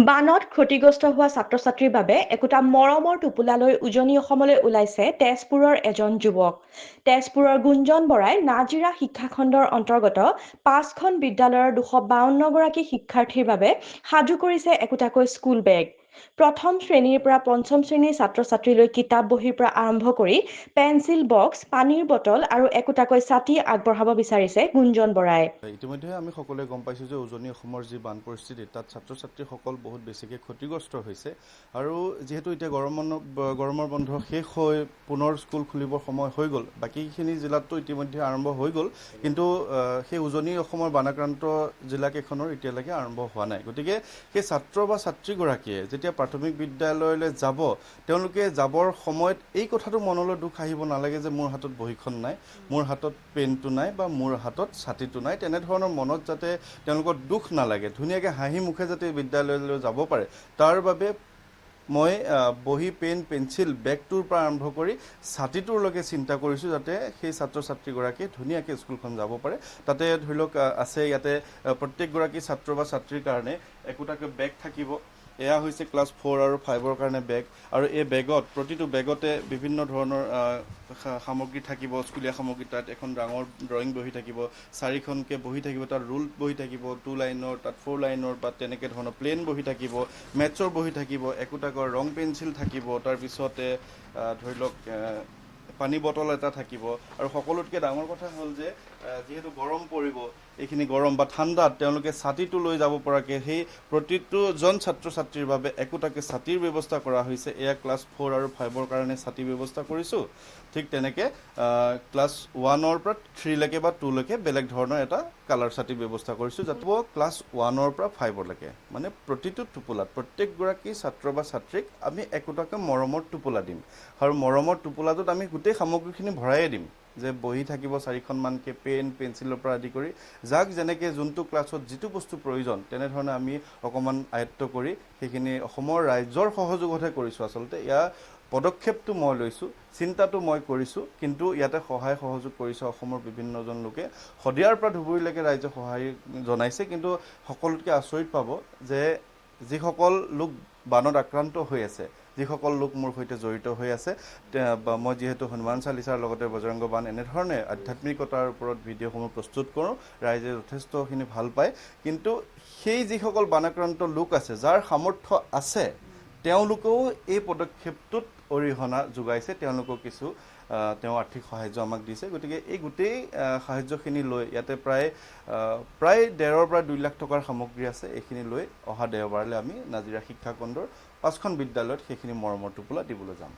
বানত ক্ষতিগ্ৰস্ত হোৱা ছাত্ৰ-ছাত্ৰীৰ বাবে একোটা মৰমৰ টোপোলালৈ উজনি অসমলৈ ওলাইছে তেজপুৰৰ এজন যুৱক। তেজপুৰৰ গুঞ্জন বৰাই নাজিৰা শিক্ষাখণ্ডৰ অন্তৰ্গত ৫খন বিদ্যালয়ৰ ২৫২ গৰাকী শিক্ষাৰ্থীৰ বাবে সাজু কৰিছে একোটাকৈ স্কুল বেগ। প্ৰথম শ্ৰেণীৰ পৰা পঞ্চম শ্ৰেণীৰ ছাত্ৰ-ছাত্ৰীলৈ কিতাপ বহীৰ পৰা আৰম্ভ কৰি পেন্সিল বক্স, পানীৰ বটল আৰু একোটাকৈ ছাতি আগবঢ়াব বিচাৰিছে গুঞ্জন বৰাই। ইতিমধ্যে আমি সকলোৱে গম পাইছোঁ যে উজনি অসমৰ যি বান পৰিস্থিতি তাত ছাত্ৰ ছাত্ৰীসকল বহুত বেছিকৈ ক্ষতিগ্ৰস্ত হৈছে আৰু যিহেতু এতিয়া গৰমৰ বন্ধ শেষ হৈ পুনৰ স্কুল খুলিবৰ সময় হৈ গ'ল, বাকীখিনি জিলাততো ইতিমধ্যে আৰম্ভ হৈ গ'ল, কিন্তু সেই উজনি অসমৰ বানাক্ৰান্ত জিলাকেইখনৰ এতিয়ালৈকে আৰম্ভ হোৱা নাই। গতিকে সেই ছাত্ৰ বা ছাত্ৰীগৰাকীয়ে যেতিয়া প্ৰাথমিক বিদ্যালয়লৈ যাব, তেওঁলোকে যাবৰ সময়ত এই কথাটো মনলৈ দুখ আহিব নালাগে যে মোৰ হাতত বহীখন নাই, মোৰ হাতত পেনটো নাই বা মোৰ হাতত ছাতিটো নাই। তেনেধৰণৰ মনত যাতে তেওঁলোকৰ দুখ নালাগে, ধুনীয়াকৈ হাঁহি মুখে যাতে বিদ্যালয়লৈ যাব পাৰে, তাৰ বাবে মই বহী, পেন, পেঞ্চিল, বেগটোৰ পৰা আৰম্ভ কৰি ছাতিটোৰলৈকে চিন্তা কৰিছোঁ, যাতে সেই ছাত্ৰ ছাত্ৰীগৰাকীয়ে ধুনীয়াকৈ স্কুলখন যাব পাৰে। তাতে ধৰি লওক আছে ইয়াতে প্ৰত্যেকগৰাকী ছাত্ৰ বা ছাত্ৰীৰ কাৰণে একোটাকৈ বেগ থাকিব। এয়া হৈছে ক্লাছ 4 আৰু 5ৰ কাৰণে বেগ, আৰু এই বেগত প্ৰতিটো বেগতে বিভিন্ন ধৰণৰ সামগ্ৰী থাকিব, স্কুলীয়া সামগ্ৰী। তাত এখন ডাঙৰ ড্ৰয়িং বহি থাকিব, 4খনকৈ বহি থাকিব, তাত ৰুল বহি থাকিব 2 লাইনৰ, তাত 4 লাইনৰ বা তেনেকৈ ধৰণৰ প্লেন বহি থাকিব, মেথছৰ বহি থাকিব, একোটাকৈ ৰং পেঞ্চিল থাকিব, তাৰপিছতে ধৰি লওক পানী বটল এটা থাকিব। আৰু সকলোতকৈ ডাঙৰ কথা হ'ল যে যিহেতু গৰম পৰিব, এইখিনি গৰম বা ঠাণ্ডাত তেওঁলোকে ছাতিটো লৈ যাব পৰাকৈ সেই প্ৰতিটোজন ছাত্ৰ ছাত্ৰীৰ বাবে একোটাকৈ ছাতিৰ ব্যৱস্থা কৰা হৈছে। এয়া ক্লাছ 4 আৰু 5ৰ কাৰণে ছাতিৰ ব্যৱস্থা কৰিছোঁ। ঠিক তেনেকৈ ক্লাছ 1ৰ পৰা 3লৈকে বা 2লৈকে বেলেগ ধৰণৰ এটা কালাৰ ছাতিৰ ব্যৱস্থা কৰিছোঁ, যাতে ক্লাছ 1ৰ পৰা 5লৈকে মানে প্ৰতিটো টোপোলাত প্ৰত্যেকগৰাকী ছাত্ৰ বা ছাত্ৰীক আমি একোটাকৈ মৰমৰ টোপোলা দিম, আৰু মৰমৰ টোপোলাটোত আমি গোটেই সামগ্ৰীখিনি ভৰাইয়ে দিম। যে বহি থাকিব 4খনমানকৈ, পেন, পেঞ্চিলৰ পৰা আদি কৰি যাক যেনেকৈ যোনটো ক্লাছত যিটো বস্তু প্ৰয়োজন, তেনেধৰণে আমি অকণমান আয়ত্ব কৰি সেইখিনি অসমৰ ৰাইজৰ সহযোগতহে কৰিছোঁ। আচলতে ইয়াৰ পদক্ষেপটো মই লৈছোঁ, চিন্তাটো মই কৰিছোঁ, কিন্তু ইয়াতে সহায় সহযোগ কৰিছে অসমৰ বিভিন্নজন লোকে। শদিয়াৰ পৰা ধুবুৰীলৈকে ৰাইজে সহায় জনাইছে, কিন্তু সকলোতকৈ আচৰিত পাব যে যিসকল লোক বানত আক্ৰান্ত হৈ আছে, যিসকল লোক মোৰ সৈতে জড়িত হৈ আছে, মই যিহেতু হনুমান চালিচাৰ লগতে বজৰংগ বান এনেধৰণে আধ্যাত্মিকতাৰ ওপৰত ভিডিঅ'সমূহ প্ৰস্তুত কৰোঁ, ৰাইজে যথেষ্টখিনি ভাল পায়। কিন্তু সেই যিসকল বানাক্ৰান্ত লোক আছে, যাৰ সামৰ্থ্য আছে, তেওঁলোকেও এই পদক্ষেপটোত অৰিহণা যোগাইছে, তেওঁলোকেও কিছু তেওঁ আৰ্থিক সাহায্য আমাক দিছে। গতিকে এই গোটেই সাহায্যখিনি লৈ ইয়াতে প্ৰায় 1.5 পৰা 2 লাখ টকাৰ সামগ্ৰী আছে। এইখিনি লৈ অহা দেওবাৰলৈ আমি নাজিৰা শিক্ষাখণ্ডৰ 5খন বিদ্যালয়ত সেইখিনি মৰমৰ টোপোলা দিবলৈ যাম।